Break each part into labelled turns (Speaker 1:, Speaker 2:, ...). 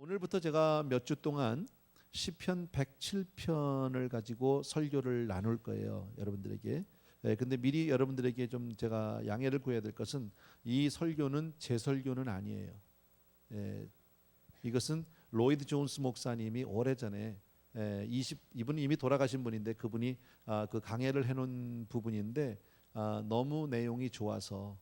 Speaker 1: 오늘부터 제가 몇 주 동안 시편 107편을 가지고 설교를 나눌 거예요, 여러분들에게. 근데 미리 여러분들에게 좀 제가 양해를 구해야 될 것은 이 설교는 제 설교는 아니에요. 이것은 로이드 존스 목사님이 오래전에 이분이 이미 돌아가신 분인데 그분이 그 강해를 해놓은 부분인데 너무 내용이 좋아서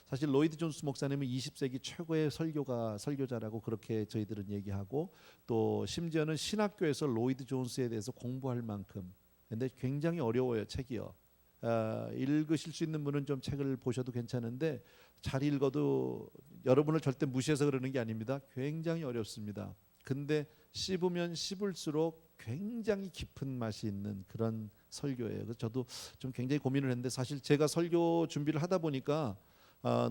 Speaker 1: 사실 로이드 존스 목사님은 20세기 최고의 설교자라고 그렇게 저희들은 얘기하고 또 심지어는 신학교에서 로이드 존스에 대해서 공부할 만큼. 근데 굉장히 어려워요, 책이요. 읽으실 수 있는 분은 좀 책을 보셔도 괜찮은데 잘 읽어도 여러분을 절대 무시해서 그러는 게 아닙니다. 굉장히 어렵습니다. 근데 씹으면 씹을수록 굉장히 깊은 맛이 있는 그런 설교예요. 그래서 저도 좀 굉장히 고민을 했는데 사실 제가 설교 준비를 하다 보니까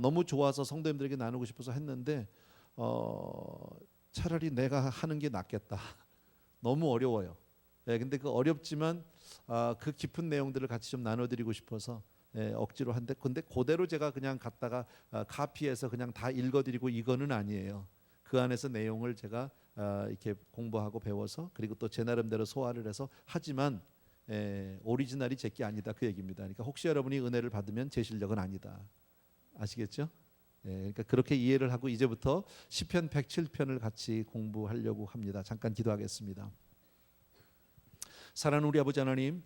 Speaker 1: 너무 좋아서 성도님들에게 나누고 싶어서 했는데 차라리 내가 하는 게 낫겠다. 너무 어려워요. 근데 그 어렵지만 그 깊은 내용들을 같이 좀 나눠드리고 싶어서 억지로 한데 근데 그대로 제가 그냥 갖다가 카피해서 그냥 다 읽어드리고 이거는 아니에요. 그 안에서 내용을 제가 이렇게 공부하고 배워서 그리고 또 제 나름대로 소화를 해서 하지만 오리지널이 제게 아니다 그 얘기입니다. 그러니까 혹시 여러분이 은혜를 받으면 제 실력은 아니다. 아시겠죠? 그러니까 그렇게 이해를 하고 이제부터 시편 107편을 같이 공부하려고 합니다. 잠깐 기도하겠습니다. 사랑하는 우리 아버지 하나님,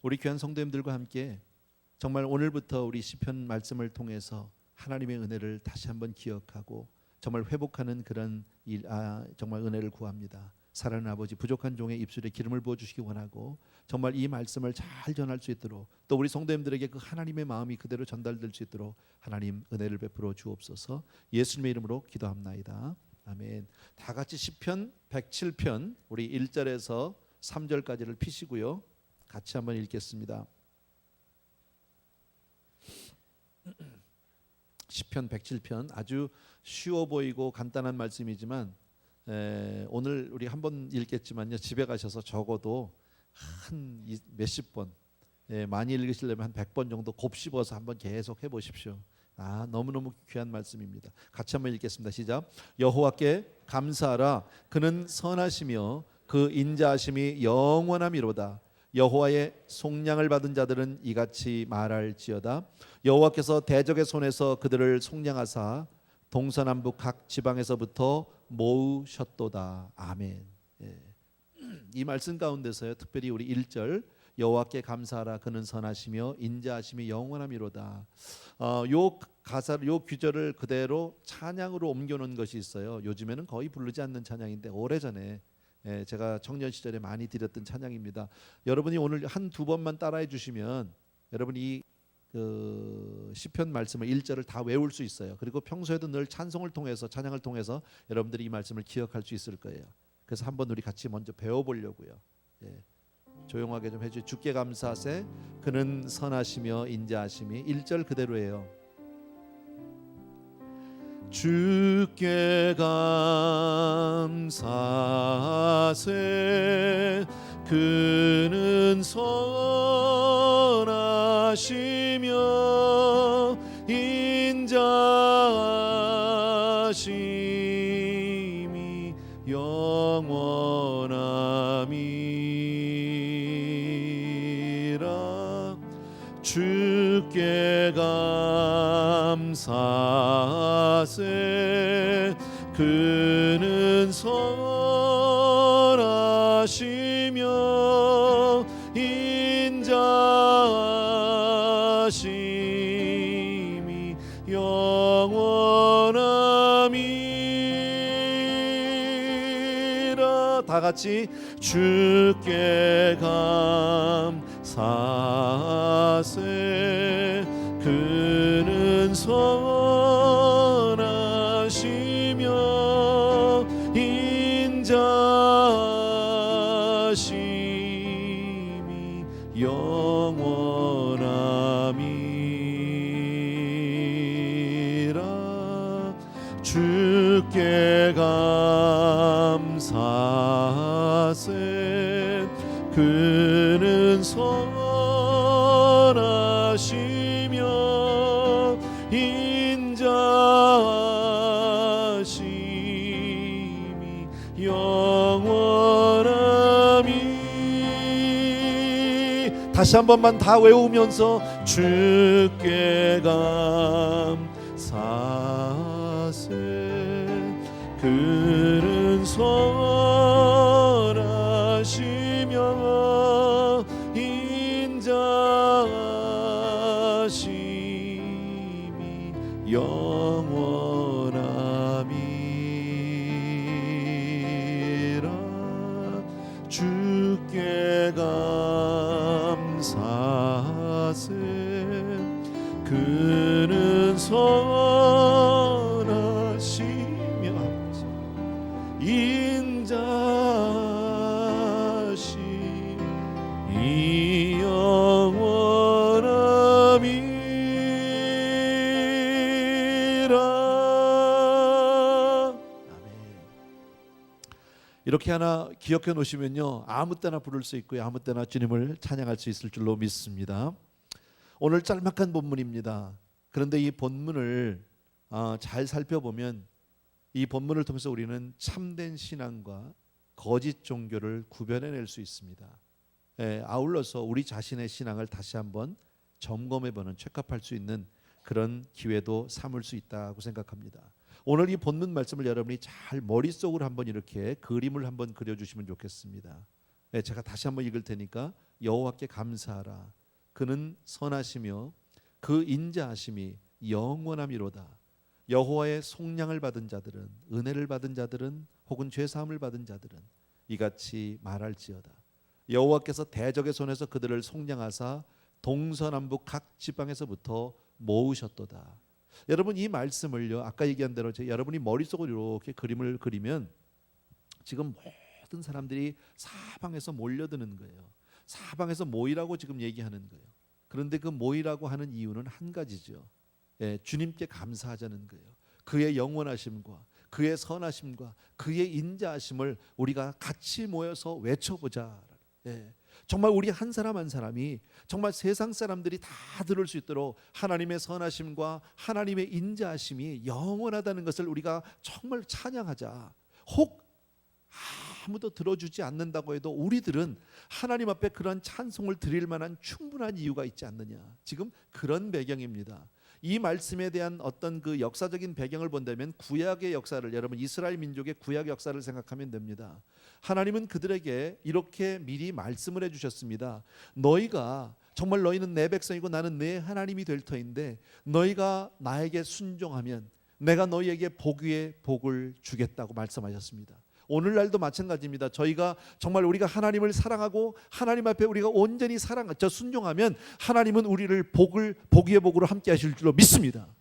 Speaker 1: 우리 귀한 성도님들과 함께 정말 오늘부터 우리 시편 말씀을 통해서 하나님의 은혜를 다시 한번 기억하고 정말 회복하는 그런 일, 정말 은혜를 구합니다. 사랑하는 아버지, 부족한 종의 입술에 기름을 부어주시기 원하고 정말 이 말씀을 잘 전할 수 있도록 또 우리 성도님들에게 그 하나님의 마음이 그대로 전달될 수 있도록 하나님 은혜를 베풀어 주옵소서. 예수님의 이름으로 기도합나이다. 아멘. 다 같이 시편 107편 우리 1절에서 3절까지를 피시고요. 같이 한번 읽겠습니다. 시편 107편 아주 쉬워 보이고 간단한 말씀이지만 오늘 우리 한번 읽겠지만요, 집에 가셔서 적어도 한 몇십 번, 많이 읽으시려면 한 100번 정도 곱씹어서 한번 계속 해보십시오. 너무너무 귀한 말씀입니다. 같이 한번 읽겠습니다. 시작. 여호와께 감사하라. 그는 선하시며 그 인자하심이 영원함이로다. 여호와의 속량을 받은 자들은 이같이 말할지어다. 여호와께서 대적의 손에서 그들을 속량하사 동서남북 각 지방에서부터 모으셨도다. 아멘. 이 말씀 가운데서요, 특별히 우리 1절 여호와께 감사하라. 그는 선하시며 인자하심이 영원함이로다. 요 가사를, 요 구절을 그대로 찬양으로 옮겨놓은 것이 있어요. 요즘에는 거의 부르지 않는 찬양인데 오래전에 제가 청년 시절에 많이 드렸던 찬양입니다. 여러분이 오늘 한두 번만 따라해 주시면 여러분이 그 시편 말씀을 1절을 다 외울 수 있어요. 그리고 평소에도 늘 찬송을 통해서 찬양을 통해서 여러분들이 이 말씀을 기억할 수 있을 거예요. 그래서 한번 우리 같이 먼저 배워보려고요. 조용하게 좀 해주세요. 주께 감사하세. 그는 선하시며 인자하심이 1절 그대로예요. 주께 감사하세. 그는 선하시며 인자하심이 영원함이라. 주께 감사하세. 그는 선하시며 인자하심이 영원함이라. 다 같이 주께 감사하세. 그는 선하시며 인자하심이 영원함이라. 주께 감사하세. 그는 선하시며 인자하심이 다시 한 번만 다 외우면서 주께 감사세 그는 선하시며 인자하심이 영원함이라 주께 감사세 그는 선하시며 인자하심이 영원함이라. 이렇게 하나 기억해 놓으시면요, 아무 때나 부를 수 있고요, 아무 때나 주님을 찬양할 수 있을 줄로 믿습니다. 오늘 짤막한 본문입니다. 그런데 이 본문을 잘 살펴보면 이 본문을 통해서 우리는 참된 신앙과 거짓 종교를 구별해낼 수 있습니다. 아울러서 우리 자신의 신앙을 다시 한번 점검해보는, 체크할 수 있는 그런 기회도 삼을 수 있다고 생각합니다. 오늘 이 본문 말씀을 여러분이 잘 머릿속으로 한번 이렇게 그림을 한번 그려주시면 좋겠습니다. 제가 다시 한번 읽을 테니까 여호와께 감사하라. 그는 선하시며 그 인자하심이 영원함이로다. 여호와의 속량을 받은 자들은, 은혜를 받은 자들은, 혹은 죄사함을 받은 자들은 이같이 말할지어다. 여호와께서 대적의 손에서 그들을 속량하사 동서남북 각 지방에서부터 모으셨도다. 여러분, 이 말씀을요, 아까 얘기한 대로 여러분이 머릿속으로 이렇게 그림을 그리면 지금 모든 사람들이 사방에서 몰려드는 거예요. 사방에서 모이라고 지금 얘기하는 거예요. 그런데 그 모이라고 하는 이유는 한 가지죠. 주님께 감사하자는 거예요. 그의 영원하심과 그의 선하심과 그의 인자하심을 우리가 같이 모여서 외쳐보자. 정말 우리 한 사람 한 사람이 정말 세상 사람들이 다 들을 수 있도록 하나님의 선하심과 하나님의 인자하심이 영원하다는 것을 우리가 정말 찬양하자. 혹 아무도 들어주지 않는다고 해도 우리들은 하나님 앞에 그런 찬송을 드릴 만한 충분한 이유가 있지 않느냐. 지금 그런 배경입니다. 이 말씀에 대한 어떤 그 역사적인 배경을 본다면 구약의 역사를, 여러분 이스라엘 민족의 구약 역사를 생각하면 됩니다. 하나님은 그들에게 이렇게 미리 말씀을 해주셨습니다. 너희가 정말 너희는 내 백성이고 나는 내 하나님이 될 터인데 너희가 나에게 순종하면 내가 너희에게 복 위에 복을 주겠다고 말씀하셨습니다. 오늘날도 마찬가지입니다. 저희가 정말 우리가 하나님을 사랑하고 하나님 앞에 우리가 온전히 순종하면 하나님은 우리를 복 위에 복으로 함께 하실 줄로 믿습니다.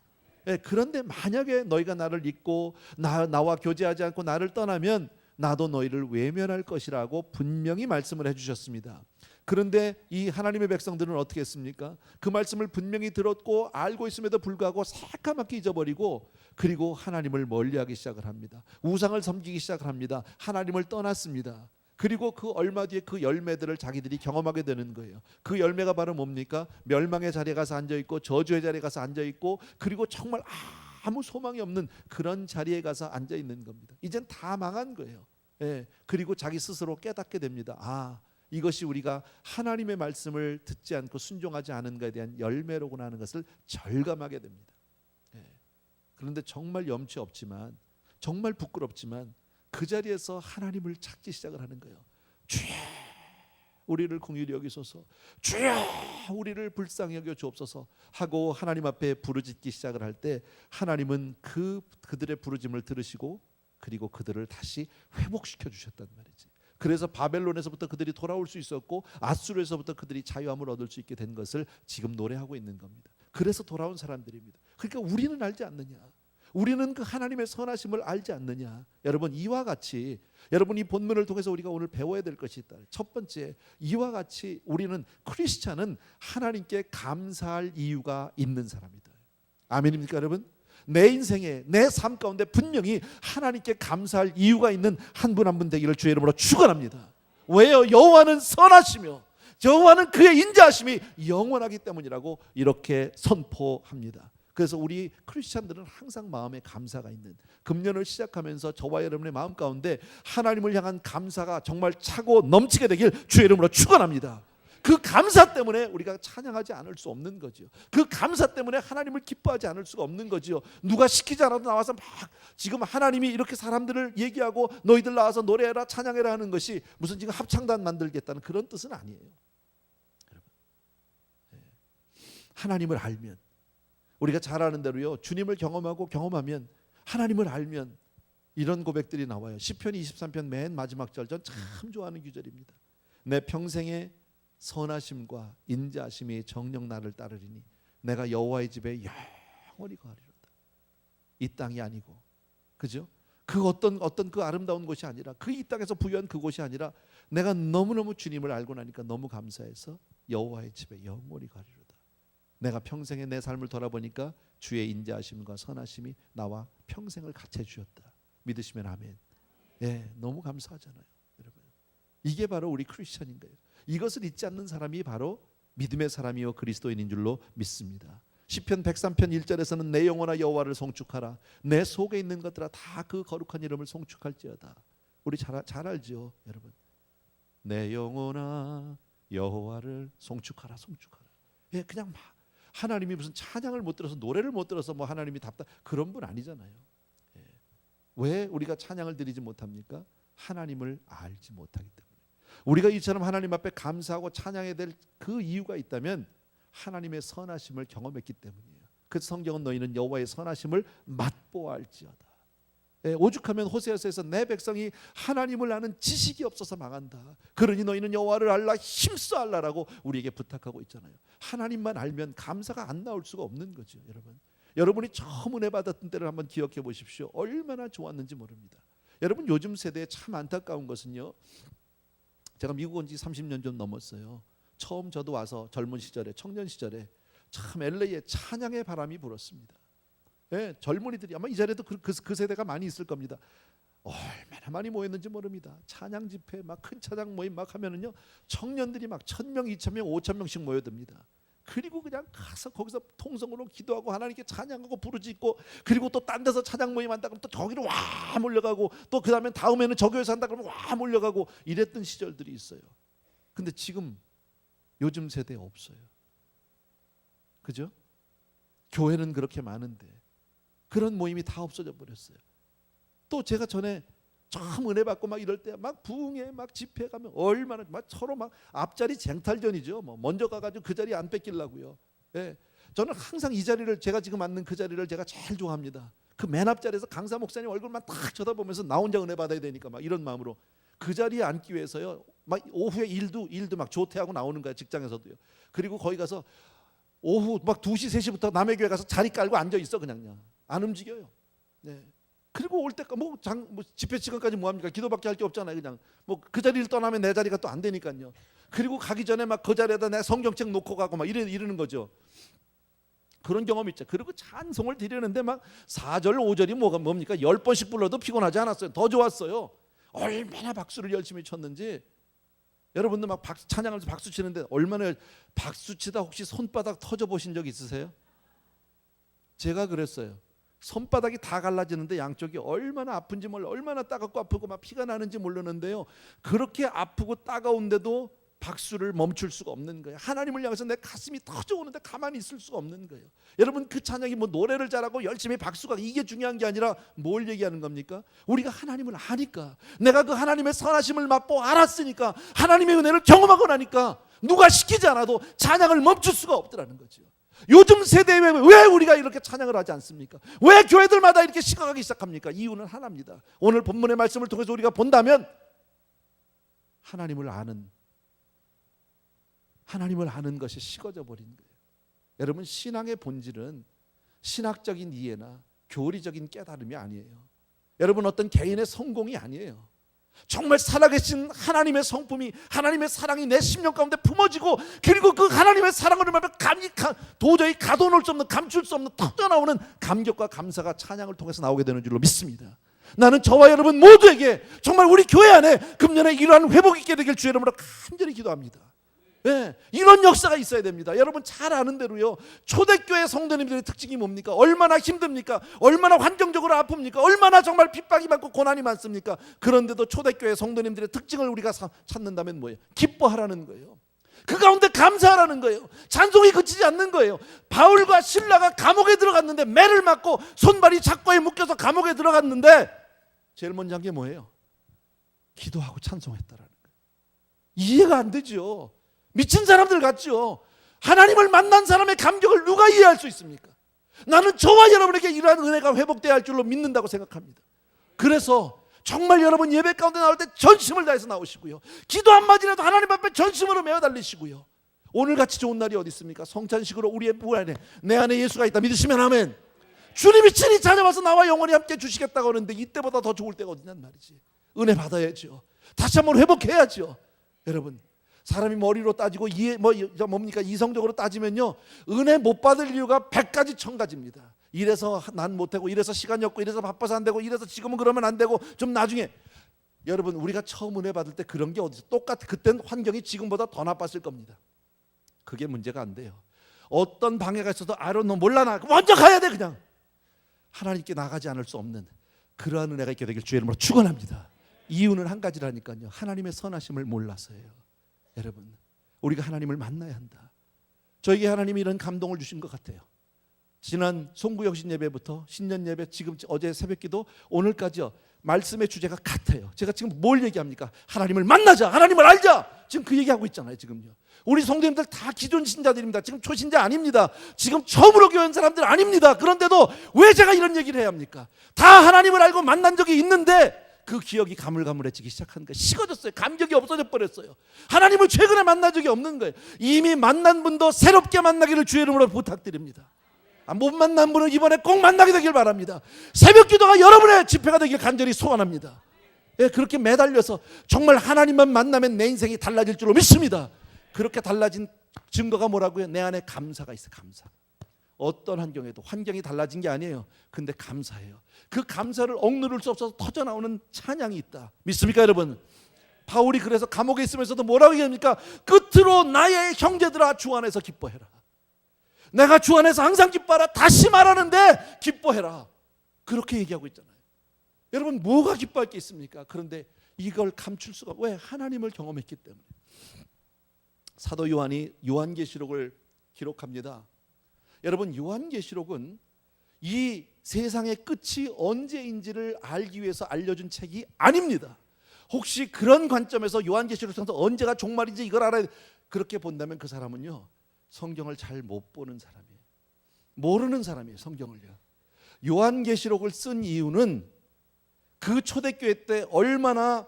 Speaker 1: 그런데 만약에 너희가 나를 잊고 나와 교제하지 않고 나를 떠나면 나도 너희를 외면할 것이라고 분명히 말씀을 해주셨습니다. 그런데 이 하나님의 백성들은 어떻게 했습니까? 그 말씀을 분명히 들었고 알고 있음에도 불구하고 새까맣게 잊어버리고, 그리고 하나님을 멀리하기 시작을 합니다. 우상을 섬기기 시작을 합니다. 하나님을 떠났습니다. 그리고 그 얼마 뒤에 그 열매들을 자기들이 경험하게 되는 거예요. 그 열매가 바로 뭡니까? 멸망의 자리에 가서 앉아있고 저주의 자리에 가서 앉아있고, 그리고 정말 아무 소망이 없는 그런 자리에 가서 앉아있는 겁니다. 이젠 다 망한 거예요. 그리고 자기 스스로 깨닫게 됩니다. 이것이 우리가 하나님의 말씀을 듣지 않고 순종하지 않은 것에 대한 열매로구나 하는 것을 절감하게 됩니다. 그런데 정말 염치 없지만, 정말 부끄럽지만 그 자리에서 하나님을 찾기 시작을 하는 거예요. 주여 우리를 긍휼히 여기소서, 주여 우리를 불쌍히 여겨 주옵소서 하고 하나님 앞에 부르짖기 시작을 할 때 하나님은 그들의 부르짖음을 들으시고 그리고 그들을 다시 회복시켜 주셨단 말이지. 그래서 바벨론에서부터 그들이 돌아올 수 있었고 아수르에서부터 그들이 자유함을 얻을 수 있게 된 것을 지금 노래하고 있는 겁니다. 그래서 돌아온 사람들입니다. 그러니까 우리는 알지 않느냐? 우리는 그 하나님의 선하심을 알지 않느냐? 여러분, 이와 같이 여러분 이 본문을 통해서 우리가 오늘 배워야 될 것이 있다. 첫 번째, 이와 같이 우리는 크리스찬은 하나님께 감사할 이유가 있는 사람이다. 아멘입니까 여러분? 내 인생에 내 삶 가운데 분명히 하나님께 감사할 이유가 있는 한 분 한 분 되기를 주의 이름으로 축원합니다. 왜요? 여호와는 선하시며 여호와는 그의 인자하심이 영원하기 때문이라고 이렇게 선포합니다. 그래서 우리 크리스찬들은 항상 마음에 감사가 있는, 금년을 시작하면서 저와 여러분의 마음 가운데 하나님을 향한 감사가 정말 차고 넘치게 되길 주의 이름으로 축원합니다. 그 감사 때문에 우리가 찬양하지 않을 수 없는 거죠. 그 감사 때문에 하나님을 기뻐하지 않을 수가 없는 거죠. 누가 시키지 않아도 나와서 막 지금 하나님이 이렇게 사람들을 얘기하고 너희들 나와서 노래해라 찬양해라 하는 것이 무슨 지금 합창단 만들겠다는 그런 뜻은 아니에요. 여러분, 하나님을 알면, 우리가 잘 아는 대로요, 주님을 경험하면, 하나님을 알면 이런 고백들이 나와요. 시편 23편 맨 마지막 절, 전 참 좋아하는 구절입니다. 내 평생의 선하심과 인자하심이 정녕 나를 따르리니 내가 여호와의 집에 영원히 거하리로다. 이 땅이 아니고, 그죠? 그 어떤 그 아름다운 곳이 아니라, 그 이 땅에서 부유한 그곳이 아니라, 내가 너무너무 주님을 알고 나니까 너무 감사해서 여호와의 집에 영원히 가리로다. 내가 평생에 내 삶을 돌아보니까 주의 인자하심과 선하심이 나와 평생을 같이 해주셨다. 믿으시면 아멘. 예, 너무 감사하잖아요, 여러분. 이게 바로 우리 크리스천인 거예요. 이것을 잊지 않는 사람이 바로 믿음의 사람이요 그리스도인인 줄로 믿습니다. 시편 103편 1절에서는 내 영혼아 여호와를 송축하라. 내 속에 있는 것들아 다 그 거룩한 이름을 송축할지어다. 우리 잘 알죠, 여러분. 내 영혼아 여호와를 송축하라, 송축하라. 예, 그냥 막 하나님이 무슨 찬양을 못 들어서, 노래를 못 들어서 뭐 하나님이 답답, 그런 분 아니잖아요. 예. 왜 우리가 찬양을 드리지 못합니까? 하나님을 알지 못하기 때문에. 우리가 이처럼 하나님 앞에 감사하고 찬양해야 될 그 이유가 있다면 하나님의 선하심을 경험했기 때문이에요. 그 성경은 너희는 여호와의 선하심을 맛보아할지어다. 예, 오죽하면 호세아서에서 내 백성이 하나님을 아는 지식이 없어서 망한다. 그러니 너희는 여호와를 알라, 힘써 알라라고 우리에게 부탁하고 있잖아요. 하나님만 알면 감사가 안 나올 수가 없는 거죠, 여러분. 여러분이 처음 은혜 받았던 때를 한번 기억해 보십시오. 얼마나 좋았는지 모릅니다. 여러분, 요즘 세대에 참 안타까운 것은요, 제가 미국 온 지 30년 좀 넘었어요. 처음 저도 와서 젊은 시절에, 청년 시절에 참 LA에 찬양의 바람이 불었습니다. 예, 젊은이들이 아마 이 자리에도 그 세대가 많이 있을 겁니다. 얼마나 많이 모였는지 모릅니다. 찬양 집회, 막 큰 찬양 모임 막 하면은요, 청년들이 막 1,000명, 2,000명, 5,000명씩 모여듭니다. 그리고 그냥 가서 거기서 통성으로 기도하고 하나님께 찬양하고 부르짖고, 그리고 또 딴 데서 찬양 모임 한다 그러면 또 저기로 와 몰려가고, 또 그 다음에는 저 교회에서 한다 그러면 와 몰려가고, 이랬던 시절들이 있어요. 근데 지금 요즘 세대에 없어요. 그죠? 교회는 그렇게 많은데 그런 모임이 다 없어져 버렸어요. 또 제가 전에 처음 은혜 받고 막 이럴 때 막 부흥회 막 집회 가면 얼마나 막 서로 막 앞자리 쟁탈전이죠. 뭐 먼저 가가지고 그 자리 안 뺏기려고요. 예, 저는 항상 이 자리를, 제가 지금 앉는 그 자리를 제가 제일 좋아합니다. 그 맨 앞자리에서 강사 목사님 얼굴만 딱 쳐다보면서 나 혼자 은혜 받아야 되니까 막 이런 마음으로 그 자리에 앉기 위해서요, 막 오후에 일도 막 조퇴하고 나오는 거야, 직장에서도요. 그리고 거기 가서 오후 막 2시 3시부터 남의 교회 가서 자리 깔고 앉아 있어. 그냥 안 움직여요. 네. 그리고 올 때까지 뭐 집회 시간까지 뭐 합니까? 기도밖에 할 게 없잖아요. 그냥 뭐 그 자리를 떠나면 내 자리가 또 안 되니까요. 그리고 가기 전에 막 그 자리에다 내 성경책 놓고 가고 막 이러는 거죠. 그런 경험이 있죠. 그리고 찬송을 드리는데 막 4절 5절이 뭡니까? 10번씩 불러도 피곤하지 않았어요. 더 좋았어요. 얼마나 박수를 열심히 쳤는지. 여러분들 막 찬양하면서 박수 치는데 얼마나 박수 치다 혹시 손바닥 터져 보신 적 있으세요? 제가 그랬어요. 손바닥이 다 갈라지는데 양쪽이 얼마나 아픈지 몰라, 얼마나 따갑고 아프고 막 피가 나는지 모르는데요, 그렇게 아프고 따가운데도 박수를 멈출 수가 없는 거예요. 하나님을 향해서 내 가슴이 터져오는데 가만히 있을 수가 없는 거예요. 여러분, 그 찬양이 뭐 노래를 잘하고 열심히 박수가 이게 중요한 게 아니라 뭘 얘기하는 겁니까? 우리가 하나님을 아니까, 내가 그 하나님의 선하심을 맛보고 알았으니까, 하나님의 은혜를 경험하고 나니까 누가 시키지 않아도 찬양을 멈출 수가 없더라는 거죠. 요즘 세대에 왜 우리가 이렇게 찬양을 하지 않습니까? 왜 교회들마다 이렇게 식어가기 시작합니까? 이유는 하나입니다. 오늘 본문의 말씀을 통해서 우리가 본다면 하나님을 아는 것이 식어져 버린 거예요. 여러분, 신앙의 본질은 신학적인 이해나 교리적인 깨달음이 아니에요. 여러분, 어떤 개인의 성공이 아니에요. 정말 살아계신 하나님의 성품이, 하나님의 사랑이 내 심령 가운데 품어지고, 그리고 그 하나님의 사랑을 보면 도저히 가둬놓을 수 없는, 감출 수 없는 터져나오는 감격과 감사가 찬양을 통해서 나오게 되는 줄로 믿습니다. 나는 저와 여러분 모두에게 정말 우리 교회 안에 금년에 이러한 회복이 있게 되길 주의 이름으로 간절히 기도합니다. 네, 이런 역사가 있어야 됩니다. 여러분 잘 아는 대로요, 초대교회 성도님들의 특징이 뭡니까? 얼마나 힘듭니까? 얼마나 환경적으로 아픕니까? 얼마나 정말 핍박이 많고 고난이 많습니까? 그런데도 초대교회 성도님들의 특징을 우리가 찾는다면 뭐예요? 기뻐하라는 거예요. 그 가운데 감사하라는 거예요. 찬송이 그치지 않는 거예요. 바울과 실라가 감옥에 들어갔는데 매를 맞고 손발이 작고에 묶여서 감옥에 들어갔는데 제일 먼저 한 게 뭐예요? 기도하고 찬송했다라는 거예요. 이해가 안 되죠. 미친 사람들 같죠. 하나님을 만난 사람의 감격을 누가 이해할 수 있습니까? 나는 저와 여러분에게 이러한 은혜가 회복돼야 할 줄로 믿는다고 생각합니다. 그래서 정말 여러분 예배 가운데 나올 때 전심을 다해서 나오시고요, 기도 한마디라도 하나님 앞에 전심으로 메어 달리시고요, 오늘같이 좋은 날이 어디 있습니까? 성찬식으로 우리의 부 안에 내 안에 예수가 있다 믿으시면 아멘. 주님이 친히 찾아와서 나와 영원히 함께 주시겠다고 하는데 이때보다 더 좋을 때가 어디냔 말이지. 은혜 받아야죠. 다시 한번 회복해야죠. 여러분, 사람이 머리로 따지고 뭡니까? 이성적으로 따지면요, 은혜 못 받을 이유가 100가지 1000가지입니다. 이래서 난 못하고, 이래서 시간이 없고, 이래서 바빠서 안 되고, 이래서 지금은 그러면 안 되고, 좀 나중에. 여러분, 우리가 처음 은혜 받을 때 그런 게 어디서 그땐 환경이 지금보다 더 나빴을 겁니다. 그게 문제가 안 돼요. 어떤 방해가 있어도 너 몰라, 나 먼저 가야 돼. 그냥 하나님께 나가지 않을 수 없는 그러한 은혜가 있게 되길 주의 이름으로 축원합니다. 이유는 한 가지라니까요. 하나님의 선하심을 몰라서예요. 여러분, 우리가 하나님을 만나야 한다. 저에게 하나님이 이런 감동을 주신 것 같아요. 지난 송구영신 예배부터 신년 예배, 지금 어제 새벽기도, 오늘까지요, 말씀의 주제가 같아요. 제가 지금 뭘 얘기합니까? 하나님을 만나자, 하나님을 알자. 지금 그 얘기하고 있잖아요. 지금요, 우리 성도님들 다 기존 신자들입니다. 지금 초신자 아닙니다. 지금 처음으로 교회 온 사람들 아닙니다. 그런데도 왜 제가 이런 얘기를 해야 합니까? 다 하나님을 알고 만난 적이 있는데 그 기억이 가물가물해지기 시작한 거예요. 식어졌어요. 감격이 없어져 버렸어요. 하나님을 최근에 만난 적이 없는 거예요. 이미 만난 분도 새롭게 만나기를 주의 이름으로 부탁드립니다. 못 만난 분은 이번에 꼭 만나게 되길 바랍니다. 새벽 기도가 여러분의 집회가 되길 간절히 소원합니다. 예, 그렇게 매달려서 정말 하나님만 만나면 내 인생이 달라질 줄로 믿습니다. 그렇게 달라진 증거가 뭐라고요? 내 안에 감사가 있어요. 감사. 어떤 환경에도, 환경이 달라진 게 아니에요. 근데 감사해요. 그 감사를 억누를 수 없어서 터져나오는 찬양이 있다. 믿습니까 여러분? 바울이 그래서 감옥에 있으면서도 뭐라고 얘기합니까? 끝으로 나의 형제들아 주 안에서 기뻐해라. 내가 주 안에서 항상 기뻐하라. 다시 말하는데 기뻐해라. 그렇게 얘기하고 있잖아요. 여러분, 뭐가 기뻐할 게 있습니까? 그런데 이걸 감출 수가, 왜? 하나님을 경험했기 때문에. 사도 요한이 요한계시록을 기록합니다. 여러분, 요한계시록은 이 세상의 끝이 언제인지를 알기 위해서 알려준 책이 아닙니다. 혹시 그런 관점에서 요한계시록을 통해서 언제가 종말인지 이걸 알아야, 그렇게 본다면 그 사람은요, 성경을 잘 못 보는 사람이에요. 모르는 사람이에요. 성경을요. 요한계시록을 쓴 이유는 그 초대교회 때 얼마나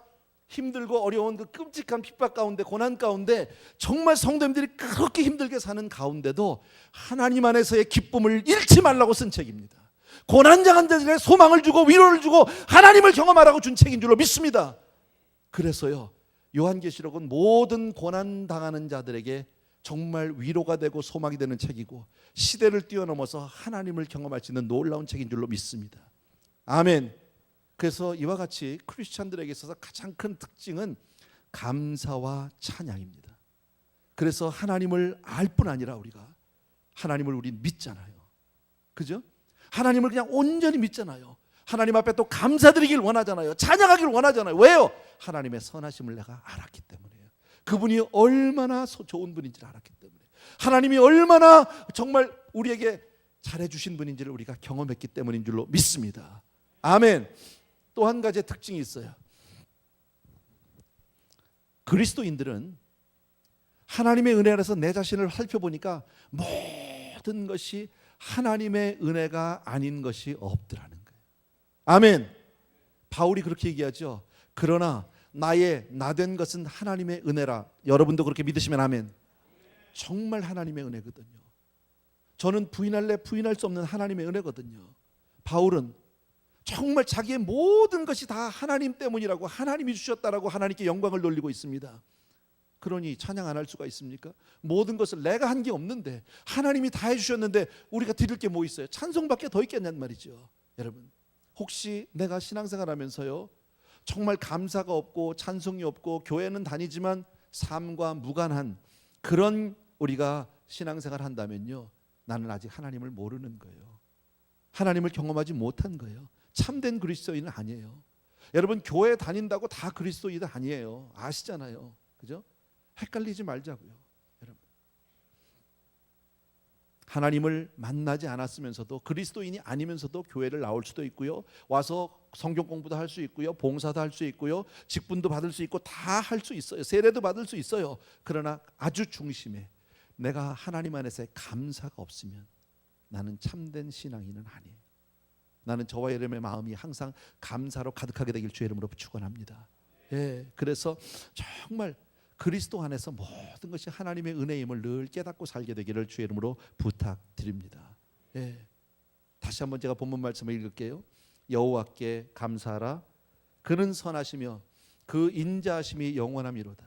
Speaker 1: 힘들고 어려운 그 끔찍한 핍박 가운데, 고난 가운데 정말 성도님들이 그렇게 힘들게 사는 가운데도 하나님 안에서의 기쁨을 잃지 말라고 쓴 책입니다. 고난당한 자들에게 소망을 주고 위로를 주고 하나님을 경험하라고 준 책인 줄로 믿습니다. 그래서요, 요한계시록은 모든 고난당하는 자들에게 정말 위로가 되고 소망이 되는 책이고, 시대를 뛰어넘어서 하나님을 경험할 수 있는 놀라운 책인 줄로 믿습니다. 아멘. 그래서 이와 같이 크리스찬들에게 있어서 가장 큰 특징은 감사와 찬양입니다. 그래서 하나님을 알 뿐 아니라 우리가 하나님을 우리 믿잖아요. 그죠? 하나님을 그냥 온전히 믿잖아요. 하나님 앞에 또 감사드리길 원하잖아요. 찬양하길 원하잖아요. 왜요? 하나님의 선하심을 내가 알았기 때문에요. 그분이 얼마나 좋은 분인지를 알았기 때문에, 하나님이 얼마나 정말 우리에게 잘해주신 분인지를 우리가 경험했기 때문인 줄로 믿습니다. 아멘. 또 한 가지의 특징이 있어요. 그리스도인들은 하나님의 은혜 안에서 내 자신을 살펴보니까 모든 것이 하나님의 은혜가 아닌 것이 없더라는 거예요. 아멘. 바울이 그렇게 얘기하죠. 그러나 나 된 것은 하나님의 은혜라. 여러분도 그렇게 믿으시면 아멘. 정말 하나님의 은혜거든요. 저는 부인할 수 없는 하나님의 은혜거든요. 바울은 정말 자기의 모든 것이 다 하나님 때문이라고, 하나님이 주셨다라고 하나님께 영광을 돌리고 있습니다. 그러니 찬양 안 할 수가 있습니까? 모든 것을 내가 한 게 없는데 하나님이 다 해주셨는데 우리가 드릴 게 뭐 있어요? 찬송밖에 더 있겠냔 말이죠. 여러분, 혹시 내가 신앙생활하면서요, 정말 감사가 없고 찬송이 없고 교회는 다니지만 삶과 무관한 그런 우리가 신앙생활 한다면요, 나는 아직 하나님을 모르는 거예요. 하나님을 경험하지 못한 거예요. 참된 그리스도인은 아니에요. 여러분, 교회 다닌다고 다 그리스도인은 아니에요. 아시잖아요. 그죠? 헷갈리지 말자고요. 하나님을 만나지 않았으면서도 그리스도인이 아니면서도 교회를 나올 수도 있고요. 와서 성경 공부도 할 수 있고요. 봉사도 할 수 있고요. 직분도 받을 수 있고 다 할 수 있어요. 세례도 받을 수 있어요. 그러나 아주 중심에 내가 하나님 안에서의 감사가 없으면 나는 참된 신앙인은 아니에요. 나는 저와 여러분의 마음이 항상 감사로 가득하게 되길 주의 이름으로 축원합니다. 예, 그래서 정말 그리스도 안에서 모든 것이 하나님의 은혜임을 늘 깨닫고 살게 되기를 주의 이름으로 부탁드립니다. 예. 다시 한번 제가 본문 말씀을 읽을게요. 여호와께 감사하라. 그는 선하시며 그 인자하심이 영원함이로다.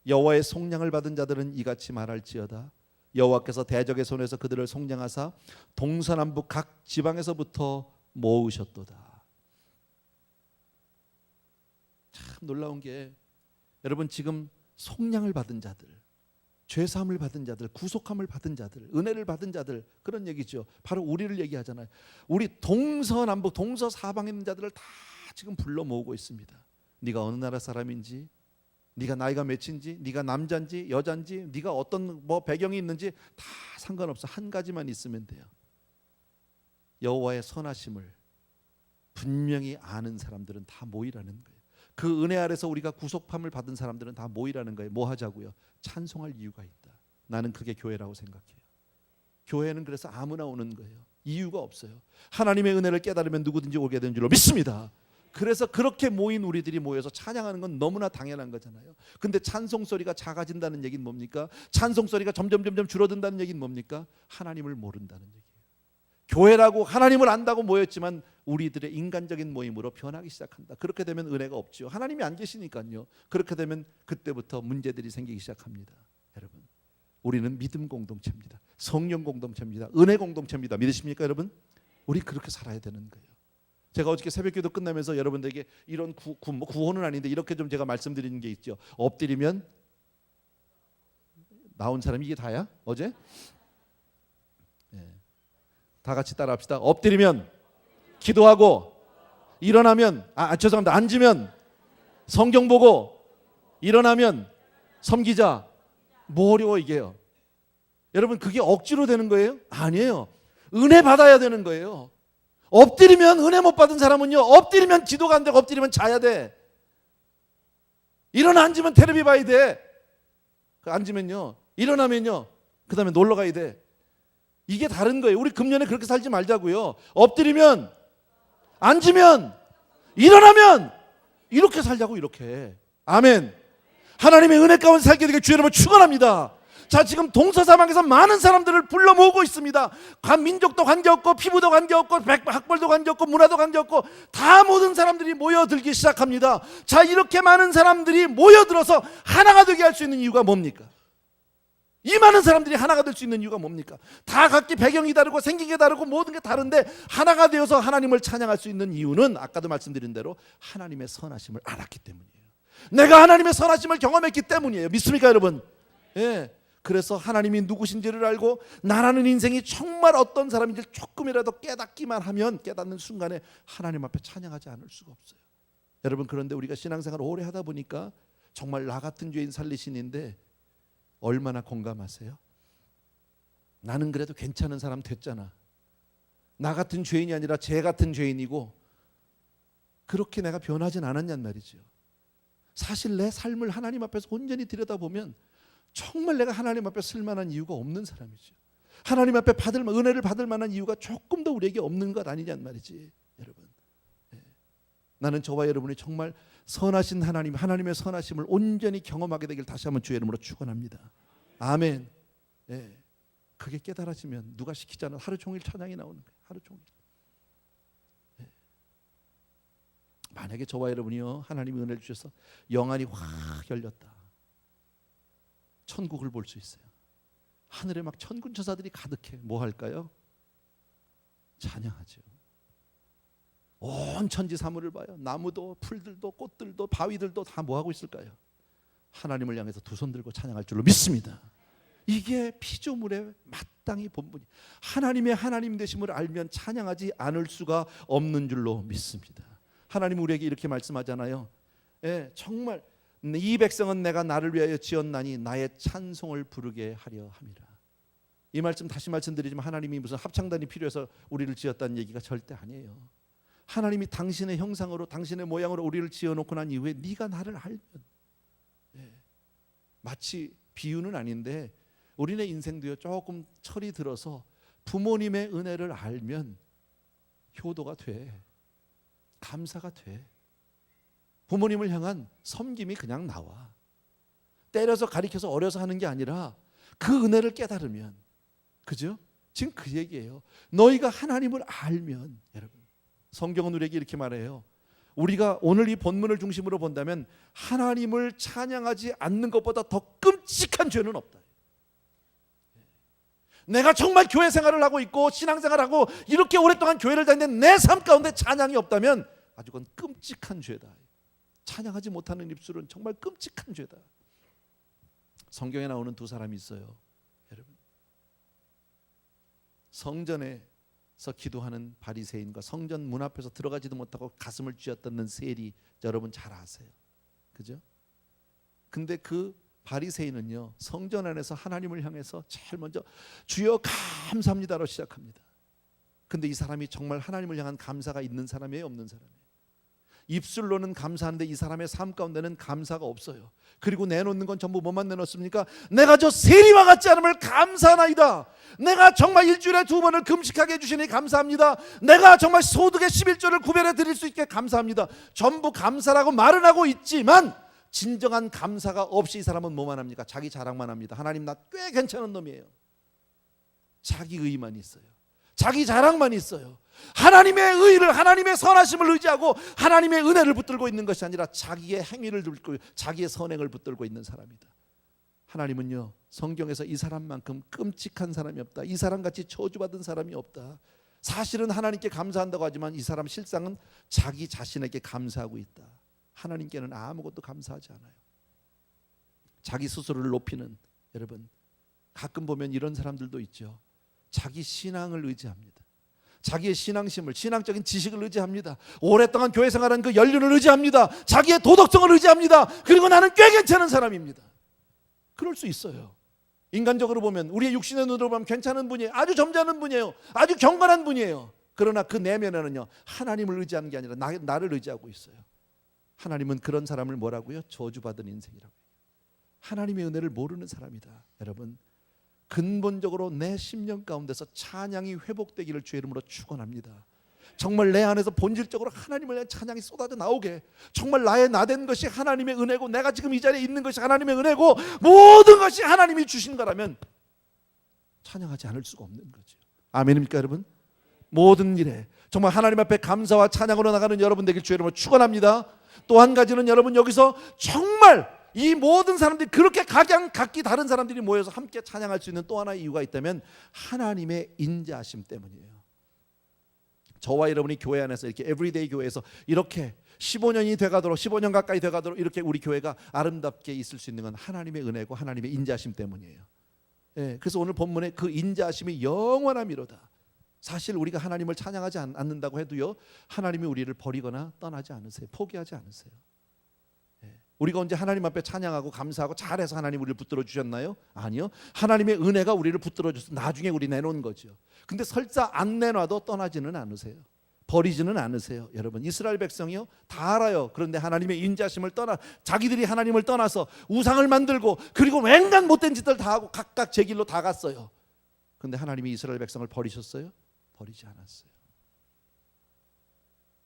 Speaker 1: 여호와의 속량을 받은 자들은 이같이 말할지어다. 여호와께서 대적의 손에서 그들을 속량하사 동서남북 각 지방에서부터 모으셨도다. 참 놀라운 게 여러분 지금 속량을 받은 자들, 죄사함을 받은 자들, 구속함을 받은 자들, 은혜를 받은 자들 그런 얘기죠. 바로 우리를 얘기하잖아요. 우리 동서남북 동서사방에 있는 자들을 다 지금 불러 모으고 있습니다. 네가 어느 나라 사람인지, 네가 나이가 몇인지, 네가 남자인지 여자인지, 네가 어떤 배경이 있는지 다 상관없어. 한 가지만 있으면 돼요. 여호와의 선하심을 분명히 아는 사람들은 다 모이라는 거예요. 그 은혜 아래서 우리가 구속함을 받은 사람들은 다 모이라는 거예요. 뭐 하자고요? 찬송할 이유가 있다. 나는 그게 교회라고 생각해요. 교회는 그래서 아무나 오는 거예요. 이유가 없어요. 하나님의 은혜를 깨달으면 누구든지 오게 되는 줄로 믿습니다. 그래서 그렇게 모인 우리들이 모여서 찬양하는 건 너무나 당연한 거잖아요. 근데 찬송 소리가 작아진다는 얘기는 뭡니까? 찬송 소리가 점점 줄어든다는 얘기는 뭡니까? 하나님을 모른다는 얘기예요. 교회라고 하나님을 안다고 모였지만 우리들의 인간적인 모임으로 변하기 시작한다. 그렇게 되면 은혜가 없죠. 하나님이 안 계시니까요. 그렇게 되면 그때부터 문제들이 생기기 시작합니다. 여러분, 우리는 믿음 공동체입니다. 성령 공동체입니다. 은혜 공동체입니다. 믿으십니까 여러분? 우리 그렇게 살아야 되는 거예요. 제가 어저께 새벽기도 끝나면서 여러분들에게 이런 구호는 아닌데 이렇게 좀 제가 말씀드리는 게 있죠. 엎드리면 나온 사람이 이게 다야? 어제? 다 같이 따라합시다. 엎드리면 기도하고, 일어나면 죄송합니다. 앉으면 성경 보고, 일어나면 섬기자. 뭐 어려워 이게요? 여러분 그게 억지로 되는 거예요? 아니에요. 은혜 받아야 되는 거예요. 엎드리면 은혜 못 받은 사람은요, 엎드리면 기도가 안 되고 엎드리면 자야 돼. 일어나 앉으면 텔레비 봐야 돼. 앉으면요, 일어나면요, 그 다음에 놀러 가야 돼. 이게 다른 거예요. 우리 금년에 그렇게 살지 말자고요. 엎드리면, 앉으면, 일어나면 이렇게 살자고. 이렇게. 아멘. 하나님의 은혜 가운데 살게 되길 주의 이름으로 축원합니다. 자, 지금 동서사방에서 많은 사람들을 불러 모으고 있습니다. 민족도 관계없고 피부도 관계없고 학벌도 관계없고 문화도 관계없고 다 모든 사람들이 모여들기 시작합니다. 자, 이렇게 많은 사람들이 모여들어서 하나가 되게 할 수 있는 이유가 뭡니까? 이 많은 사람들이 하나가 될 수 있는 이유가 뭡니까? 다 각기 배경이 다르고 생긴 게 다르고 모든 게 다른데 하나가 되어서 하나님을 찬양할 수 있는 이유는 아까도 말씀드린 대로 하나님의 선하심을 알았기 때문이에요. 내가 하나님의 선하심을 경험했기 때문이에요. 믿습니까 여러분? 예. 그래서 하나님이 누구신지를 알고 나라는 인생이 정말 어떤 사람인지 조금이라도 깨닫기만 하면 깨닫는 순간에 하나님 앞에 찬양하지 않을 수가 없어요. 여러분, 그런데 우리가 신앙생활을 오래 하다 보니까 정말 나 같은 죄인 살리신인데 얼마나 공감하세요? 나는 그래도 괜찮은 사람 됐잖아. 나 같은 죄인이 아니라 쟤 같은 죄인이고 그렇게 내가 변하진 않았냔 말이죠. 사실 내 삶을 하나님 앞에서 온전히 들여다보면 정말 내가 하나님 앞에 쓸 만한 이유가 없는 사람이죠. 하나님 앞에 은혜를 받을 만한 이유가 조금 더 우리에게 없는 것 아니냔 말이지. 여러분, 나는 저와 여러분이 정말 선하신 하나님의 선하심을 온전히 경험하게 되길 다시 한번 주의 이름으로 축원합니다. 아멘. 예. 그게 깨달아지면 누가 시키지 않아도 하루 종일 찬양이 나오는 거예요. 하루 종일. 예. 만약에 저와 여러분이요, 하나님이 은혜를 주셔서 영안이 확 열렸다. 천국을 볼 수 있어요. 하늘에 막 천군 천사들이 가득해. 뭐 할까요? 찬양하죠. 온 천지 사물을 봐요. 나무도 풀들도 꽃들도 바위들도 다 뭐 하고 있을까요? 하나님을 향해서 두 손 들고 찬양할 줄로 믿습니다. 이게 피조물의 마땅히 본분이. 하나님의 하나님 되심을 알면 찬양하지 않을 수가 없는 줄로 믿습니다. 하나님 우리에게 이렇게 말씀하잖아요. 예, 정말 이 백성은 내가 나를 위하여 지었나니 나의 찬송을 부르게 하려 함이라. 이 말씀 다시 말씀드리지만 하나님이 무슨 합창단이 필요해서 우리를 지었다는 얘기가 절대 아니에요. 하나님이 당신의 형상으로 당신의 모양으로 우리를 지어놓고 난 이후에 네가 나를 알면, 마치 비유는 아닌데 우리네 인생도요, 조금 철이 들어서 부모님의 은혜를 알면 효도가 돼. 감사가 돼. 부모님을 향한 섬김이 그냥 나와. 때려서 가리켜서 어려서 하는 게 아니라 그 은혜를 깨달으면, 그죠? 지금 그 얘기예요. 너희가 하나님을 알면, 여러분, 성경은 우리에게 이렇게 말해요. 우리가 오늘 이 본문을 중심으로 본다면 하나님을 찬양하지 않는 것보다 더 끔찍한 죄는 없다. 내가 정말 교회 생활을 하고 있고 신앙생활을 하고 이렇게 오랫동안 교회를 다니는데 내 삶 가운데 찬양이 없다면 아주 그건 끔찍한 죄다. 찬양하지 못하는 입술은 정말 끔찍한 죄다. 성경에 나오는 두 사람이 있어요. 여러분, 성전에서 기도하는 바리새인과 성전 문 앞에서 들어가지도 못하고 가슴을 쥐어뜯는 세리, 여러분 잘 아세요. 그죠? 근데 그 바리새인은요, 성전 안에서 하나님을 향해서 제일 먼저 주여 감사합니다로 시작합니다. 근데 이 사람이 정말 하나님을 향한 감사가 있는 사람이에요, 없는 사람이에요? 입술로는 감사한데 이 사람의 삶 가운데는 감사가 없어요. 그리고 내놓는 건 전부 뭐만 내놓습니까? 내가 저 세리와 같지 않음을 감사하나이다. 내가 정말 일주일에 2번을 금식하게 해주시니 감사합니다. 내가 정말 소득의 11조를 구별해 드릴 수 있게 감사합니다. 전부 감사라고 말은 하고 있지만 진정한 감사가 없이 이 사람은 뭐만 합니까? 자기 자랑만 합니다. 하나님 나 꽤 괜찮은 놈이에요. 자기 의만 있어요. 자기 자랑만 있어요. 하나님의 의를, 하나님의 선하심을 의지하고 하나님의 은혜를 붙들고 있는 것이 아니라 자기의 행위를 붙들고 자기의 선행을 붙들고 있는 사람이다. 하나님은요, 성경에서 이 사람만큼 끔찍한 사람이 없다. 이 사람같이 저주받은 사람이 없다. 사실은 하나님께 감사한다고 하지만 이 사람 실상은 자기 자신에게 감사하고 있다. 하나님께는 아무것도 감사하지 않아요. 자기 스스로를 높이는, 여러분 가끔 보면 이런 사람들도 있죠. 자기 신앙을 의지합니다. 자기의 신앙심을, 신앙적인 지식을 의지합니다. 오랫동안 교회 생활한 그 연륜을 의지합니다. 자기의 도덕성을 의지합니다. 그리고 나는 꽤 괜찮은 사람입니다. 그럴 수 있어요. 인간적으로 보면, 우리의 육신의 눈으로 보면 괜찮은 분이에요. 아주 점잖은 분이에요. 아주 경건한 분이에요. 그러나 그 내면에는요, 하나님을 의지하는 게 아니라 나를 의지하고 있어요. 하나님은 그런 사람을 뭐라고요? 저주받은 인생이라고. 하나님의 은혜를 모르는 사람이다. 여러분, 근본적으로 내 심령 가운데서 찬양이 회복되기를 주의 이름으로 축원합니다. 정말 내 안에서 본질적으로 하나님을 위한 찬양이 쏟아져 나오게, 정말 나의 나된 것이 하나님의 은혜고 내가 지금 이 자리에 있는 것이 하나님의 은혜고 모든 것이 하나님이 주신 거라면 찬양하지 않을 수가 없는 거죠. 아멘입니까 여러분? 모든 일에 정말 하나님 앞에 감사와 찬양으로 나가는 여러분 되길 주의 이름으로 축원합니다. 또 한 가지는 여러분, 여기서 정말 이 모든 사람들이 그렇게 각기 다른 사람들이 모여서 함께 찬양할 수 있는 또 하나의 이유가 있다면 하나님의 인자하심 때문이에요. 저와 여러분이 교회 안에서 이렇게 에브리데이 교회에서 이렇게 15년이 돼가도록, 15년 가까이 돼가도록 이렇게 우리 교회가 아름답게 있을 수 있는 건 하나님의 은혜고 하나님의 인자하심 때문이에요. 그래서 오늘 본문에 그 인자하심이 영원함이로다. 사실 우리가 하나님을 찬양하지 않는다고 해도요, 하나님이 우리를 버리거나 떠나지 않으세요. 포기하지 않으세요. 우리가 언제 하나님 앞에 찬양하고 감사하고 잘해서 하나님 우리를 붙들어 주셨나요? 아니요. 하나님의 은혜가 우리를 붙들어 줘서 나중에 우리 내놓은 거죠. 근데 설사 안 내놔도 떠나지는 않으세요. 버리지는 않으세요. 여러분, 이스라엘 백성이요 다 알아요. 그런데 하나님의 인자심을 떠나, 자기들이 하나님을 떠나서 우상을 만들고 그리고 웬간 못된 짓들 다 하고 각각 제 길로 다 갔어요. 그런데 하나님이 이스라엘 백성을 버리셨어요? 버리지 않았어요.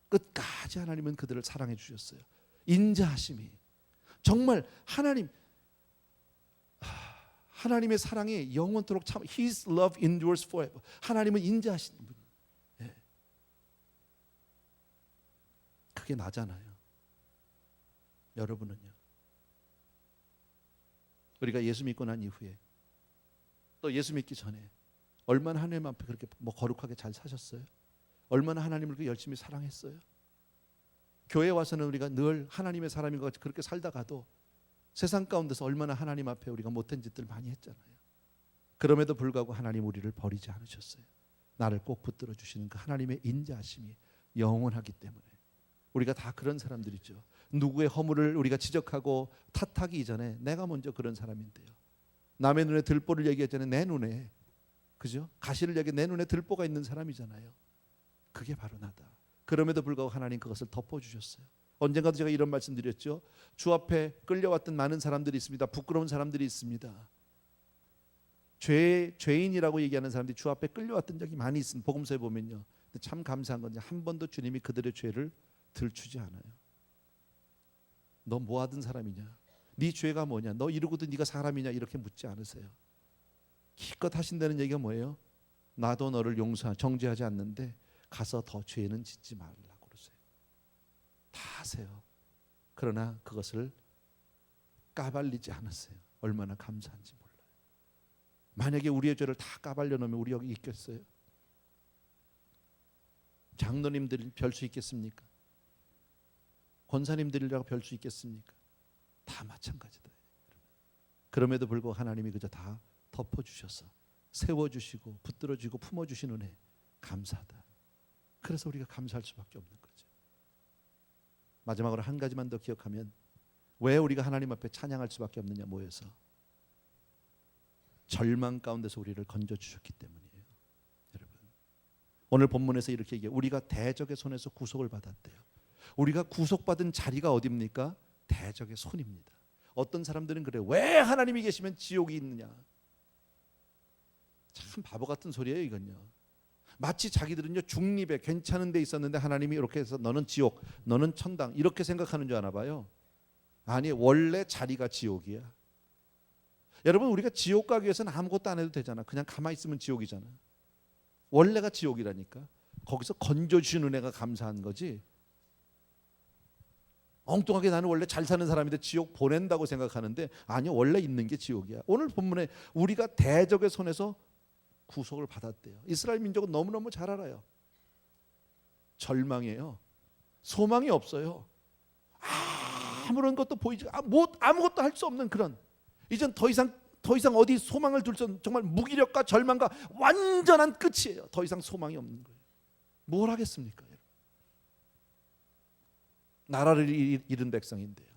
Speaker 1: 끝까지 하나님은 그들을 사랑해 주셨어요. 인자하심이 정말 하나님의 사랑이 영원토록 참, His love endures forever. 하나님은 인자하신 분이에요. 그게 나잖아요. 여러분은요? 우리가 예수 믿고 난 이후에 또 예수 믿기 전에 얼마나 하나님 앞에 그렇게 거룩하게 잘 사셨어요? 얼마나 하나님을 그렇게 열심히 사랑했어요? 교회 와서는 우리가 늘 하나님의 사람인 것 같이 그렇게 살다가도 세상 가운데서 얼마나 하나님 앞에 우리가 못한 짓들 많이 했잖아요. 그럼에도 불구하고 하나님 우리를 버리지 않으셨어요. 나를 꼭 붙들어 주시는 그 하나님의 인자하심이 영원하기 때문에 우리가 다 그런 사람들이죠. 누구의 허물을 우리가 지적하고 탓하기 이전에 내가 먼저 그런 사람인데요. 남의 눈에 들보를 얘기하기 전에 내 눈에 그죠? 가시를 내 눈에 들보가 있는 사람이잖아요. 그게 바로 나다. 그럼에도 불구하고 하나님 그것을 덮어주셨어요. 언젠가도 제가 이런 말씀 드렸죠. 주 앞에 끌려왔던 많은 사람들이 있습니다. 부끄러운 사람들이 있습니다. 죄인이라고 얘기하는 사람들이 주 앞에 끌려왔던 적이 많이 있습니다. 복음서에 보면요. 근데 참 감사한 건 한 번도 주님이 그들의 죄를 들추지 않아요. 너 뭐 하던 사람이냐? 네 죄가 뭐냐? 너 이러고도 네가 사람이냐? 이렇게 묻지 않으세요. 기껏 하신다는 얘기가 뭐예요? 나도 너를 정죄하지 않는데 가서 더 죄는 짓지 말라고 그러세요. 다 하세요. 그러나 그것을 까발리지 않았어요. 얼마나 감사한지 몰라요. 만약에 우리의 죄를 다 까발려 놓으면 우리 여기 있겠어요? 장로님들이 별 수 있겠습니까? 권사님들이라고 별 수 있겠습니까? 다 마찬가지다. 그럼에도 불구하고 하나님이 그저 다 덮어주셔서 세워주시고 붙들어주고 품어주시는 은혜 감사하다. 그래서 우리가 감사할 수밖에 없는 거죠. 마지막으로 한 가지만 더 기억하면 왜 우리가 하나님 앞에 찬양할 수밖에 없느냐 모여서 절망 가운데서 우리를 건져주셨기 때문이에요. 여러분 오늘 본문에서 이렇게 얘기해요. 우리가 대적의 손에서 구속을 받았대요. 우리가 구속받은 자리가 어디입니까? 대적의 손입니다. 어떤 사람들은 그래요. 왜 하나님이 계시면 지옥이 있느냐. 참 바보 같은 소리예요 이건요. 마치 자기들은요 중립에 괜찮은 데 있었는데 하나님이 이렇게 해서 너는 지옥, 너는 천당 이렇게 생각하는 줄 아나 봐요. 아니 원래 자리가 지옥이야. 여러분 우리가 지옥 가기 위해서는 아무것도 안 해도 되잖아. 그냥 가만히 있으면 지옥이잖아. 원래가 지옥이라니까. 거기서 건져주신 은혜가 감사한 거지. 엉뚱하게 나는 원래 잘 사는 사람인데 지옥 보낸다고 생각하는데 아니요 원래 있는 게 지옥이야. 오늘 본문에 우리가 대적의 손에서 구속을 받았대요. 이스라엘 민족은 너무너무 잘 알아요. 절망이에요. 소망이 없어요. 아무런 것도 보이지 아무것도 할 수 없는 그런 이젠 더 이상 어디 소망을 둘 수 없는 정말 무기력과 절망과 완전한 끝이에요. 더 이상 소망이 없는 거예요. 뭘 하겠습니까? 나라를 잃은 백성인데요.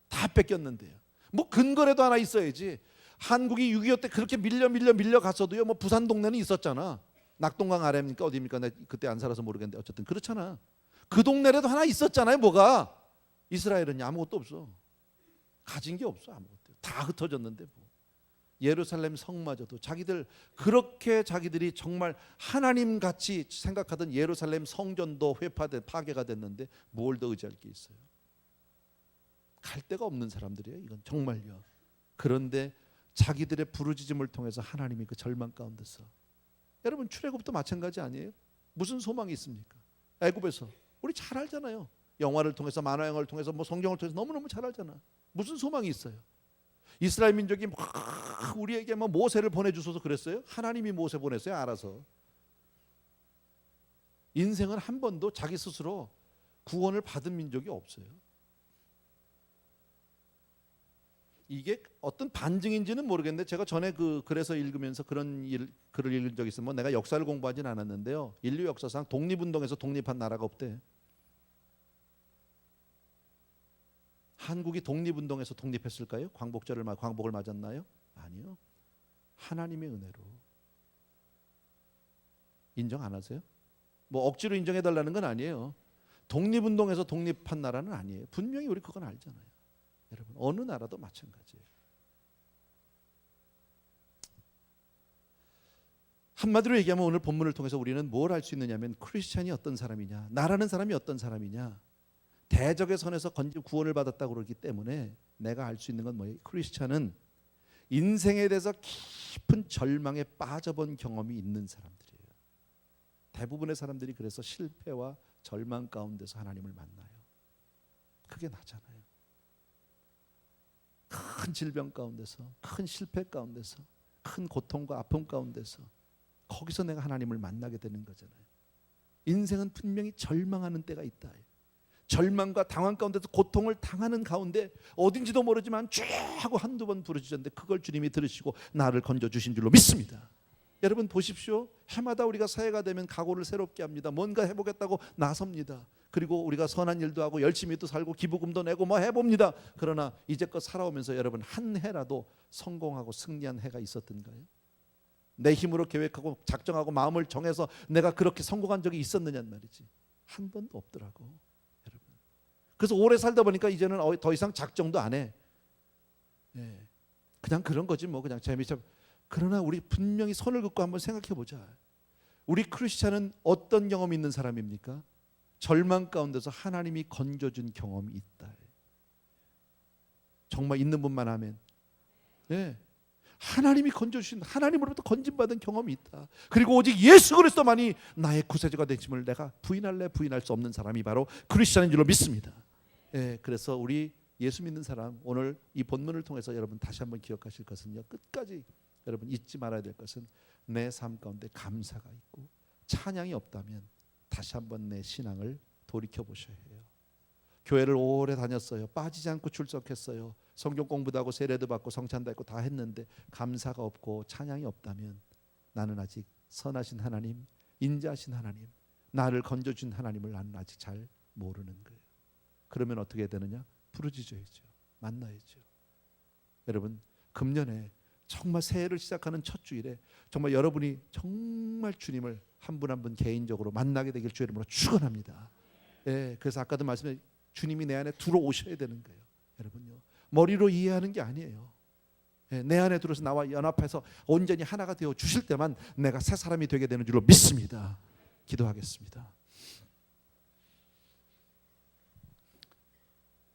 Speaker 1: 다 뺏겼는데요. 뭐 근거라도 하나 있어야지. 한국이 6.25 때 그렇게 밀려 갔어도요. 뭐 부산 동네는 있었잖아. 낙동강 아래입니까? 어디입니까? 나 그때 안 살아서 모르겠는데 어쨌든 그렇잖아. 그 동네라도 하나 있었잖아요. 뭐가? 이스라엘은 아무것도 없어. 가진 게 없어. 아무것도. 다 흩어졌는데 뭐. 예루살렘 성마저도 그렇게 자기들이 정말 하나님 같이 생각하던 예루살렘 성전도 파괴가 됐는데 뭘 더 의지할 게 있어요? 갈 데가 없는 사람들이에요. 이건 정말요. 그런데 자기들의 부르짖음을 통해서 하나님이 그 절망 가운데서 여러분 출애굽도 마찬가지 아니에요? 무슨 소망이 있습니까? 애굽에서 우리 잘 알잖아요. 영화를 통해서 만화 영화를 통해서 뭐 성경을 통해서 너무너무 잘 알잖아. 무슨 소망이 있어요? 이스라엘 민족이 우리에게 뭐 모세를 보내주셔서 그랬어요? 하나님이 모세 보냈어요? 알아서. 인생은 한 번도 자기 스스로 구원을 받은 민족이 없어요. 이게 어떤 반증인지는 모르겠는데 제가 전에 그래서 읽으면서 그런 글을 읽은 적이 있어요. 뭐 내가 역사를 공부하진 않았는데요. 인류 역사상 독립운동에서 독립한 나라가 없대. 한국이 독립운동에서 독립했을까요? 광복을 맞았나요? 아니요. 하나님의 은혜로. 인정 안 하세요? 뭐 억지로 인정해달라는 건 아니에요. 독립운동에서 독립한 나라는 아니에요. 분명히 우리 그건 알잖아요. 여러분 어느 나라도 마찬가지예요. 한마디로 얘기하면 오늘 본문을 통해서 우리는 뭘 알 수 있느냐면 크리스찬이 어떤 사람이냐, 나라는 사람이 어떤 사람이냐, 대적의 손에서 구원을 받았다고 그러기 때문에 내가 알 수 있는 건 뭐예요? 크리스찬은 인생에 대해서 깊은 절망에 빠져본 경험이 있는 사람들이에요. 대부분의 사람들이 그래서 실패와 절망 가운데서 하나님을 만나요. 그게 나잖아요. 큰 질병 가운데서, 큰 실패 가운데서, 큰 고통과 아픔 가운데서 거기서 내가 하나님을 만나게 되는 거잖아요. 인생은 분명히 절망하는 때가 있다. 절망과 당황 가운데서 고통을 당하는 가운데 어딘지도 모르지만 쭉 하고 한두 번 부르짖었는데 그걸 주님이 들으시고 나를 건져주신 줄로 믿습니다. 여러분 보십시오. 해마다 우리가 새해가 되면 각오를 새롭게 합니다. 뭔가 해보겠다고 나섭니다. 그리고 우리가 선한 일도 하고 열심히 또 살고 기부금도 내고 뭐 해봅니다. 그러나 이제껏 살아오면서 여러분 한 해라도 성공하고 승리한 해가 있었던가요? 내 힘으로 계획하고 작정하고 마음을 정해서 내가 그렇게 성공한 적이 있었느냐는 말이지. 한 번도 없더라고, 여러분. 그래서 오래 살다 보니까 이제는 더 이상 작정도 안 해. 그냥 그런 거지 뭐, 그냥 재미처럼. 그러나 우리 분명히 손을 긋고 한번 생각해 보자. 우리 크리스찬은 어떤 경험이 있는 사람입니까? 절망 가운데서 하나님이 건져준 경험이 있다. 정말 있는 분만 하면. 하나님이 건져주신, 하나님으로부터 건진받은 경험이 있다. 그리고 오직 예수 그리스도만이 나의 구세주가 되심을 내가 부인할래 부인할 수 없는 사람이 바로 크리스찬인 줄로 믿습니다. 그래서 우리 예수 믿는 사람, 오늘 이 본문을 통해서 여러분 다시 한번 기억하실 것은요, 끝까지 여러분 잊지 말아야 될 것은 내 삶 가운데 감사가 있고 찬양이 없다면 다시 한번 내 신앙을 돌이켜 보셔야 해요. 교회를 오래 다녔어요. 빠지지 않고 출석했어요. 성경 공부도 하고 세례도 받고 성찬도 했고 다 했는데 감사가 없고 찬양이 없다면 나는 아직 선하신 하나님, 인자하신 하나님, 나를 건져준 하나님을 나는 아직 잘 모르는 거예요. 그러면 어떻게 해야 되느냐? 부르짖어야죠. 만나야죠. 여러분, 금년에 정말 새해를 시작하는 첫 주일에 정말 여러분이 정말 주님을 한 분 한 분 개인적으로 만나게 되길 주의 이름으로 축원합니다. 그래서 아까도 말씀해, 주님이 내 안에 들어오셔야 되는 거예요. 여러분요, 머리로 이해하는 게 아니에요. 내 안에 들어서 나와 연합해서 온전히 하나가 되어 주실 때만 내가 새 사람이 되게 되는 줄로 믿습니다. 기도하겠습니다.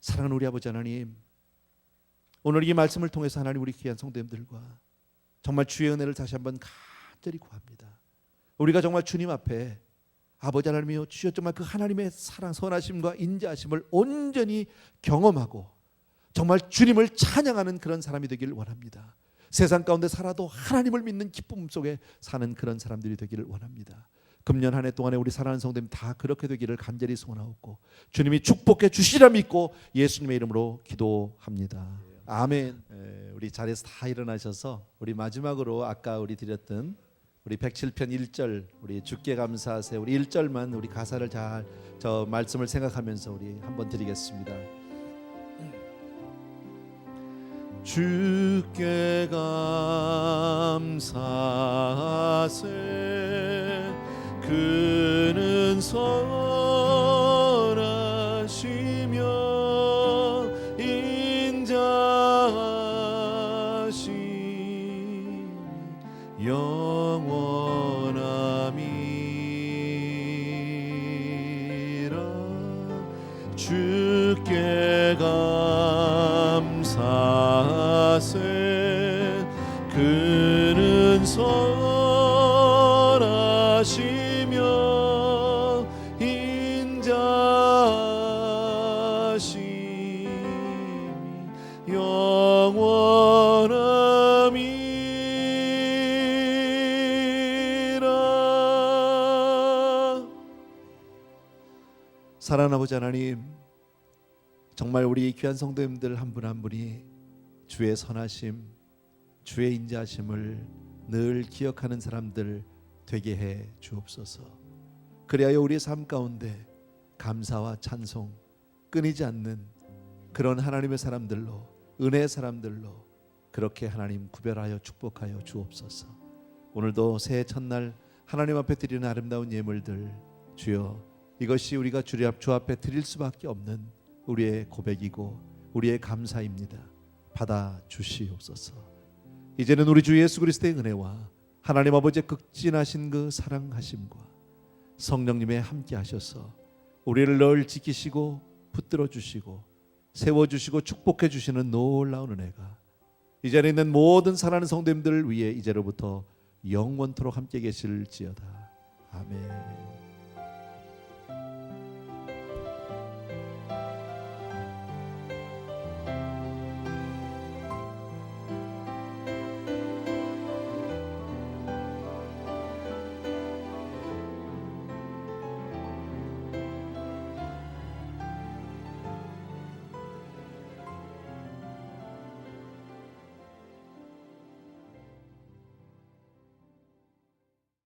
Speaker 1: 사랑하는 우리 아버지 하나님, 오늘 이 말씀을 통해서 하나님 우리 귀한 성도님들과 정말 주의 은혜를 다시 한번 간절히 구합니다. 우리가 정말 주님 앞에 아버지 하나님이여 주여 정말 그 하나님의 사랑, 선하심과 인자하심을 온전히 경험하고 정말 주님을 찬양하는 그런 사람이 되기를 원합니다. 세상 가운데 살아도 하나님을 믿는 기쁨 속에 사는 그런 사람들이 되기를 원합니다. 금년 한 해 동안에 우리 사랑하는 성도님 다 그렇게 되기를 간절히 소원하옵고 주님이 축복해 주시리라 믿고 예수님의 이름으로 기도합니다. 아멘. 우리 자리에서 다 일어나셔서 우리 마지막으로 아까 우리 드렸던 우리 107편 1절 우리 주께 감사하세, 우리 1절만 우리 가사를 잘 저 말씀을 생각하면서 우리 한번 드리겠습니다. 주께 감사하세, 그는 선하시며 인자하심 영원함이라. 주께 감사하세, 그는 선하시며 인자하심이 영원함이라. 사랑하는 아버지 하나님, 정말 우리 귀한 성도님들 한 분 한 분이 주의 선하심, 주의 인자하심을 늘 기억하는 사람들 되게 해 주옵소서. 그리하여 우리의 삶 가운데 감사와 찬송 끊이지 않는 그런 하나님의 사람들로, 은혜의 사람들로 그렇게 하나님 구별하여 축복하여 주옵소서. 오늘도 새해 첫날 하나님 앞에 드리는 아름다운 예물들, 주여 이것이 우리가 주 앞에 드릴 수밖에 없는 우리의 고백이고 우리의 감사입니다. 받아 주시옵소서. 이제는 우리 주 예수 그리스도의 은혜와 하나님 아버지의 극진하신 그 사랑하심과 성령님의 함께 하셔서 우리를 늘 지키시고 붙들어 주시고 세워 주시고 축복해 주시는 놀라운 은혜가 이 자리에 있는 모든 사랑하는 성도님들 위해 이제로부터 영원토록 함께 계실지어다. 아멘.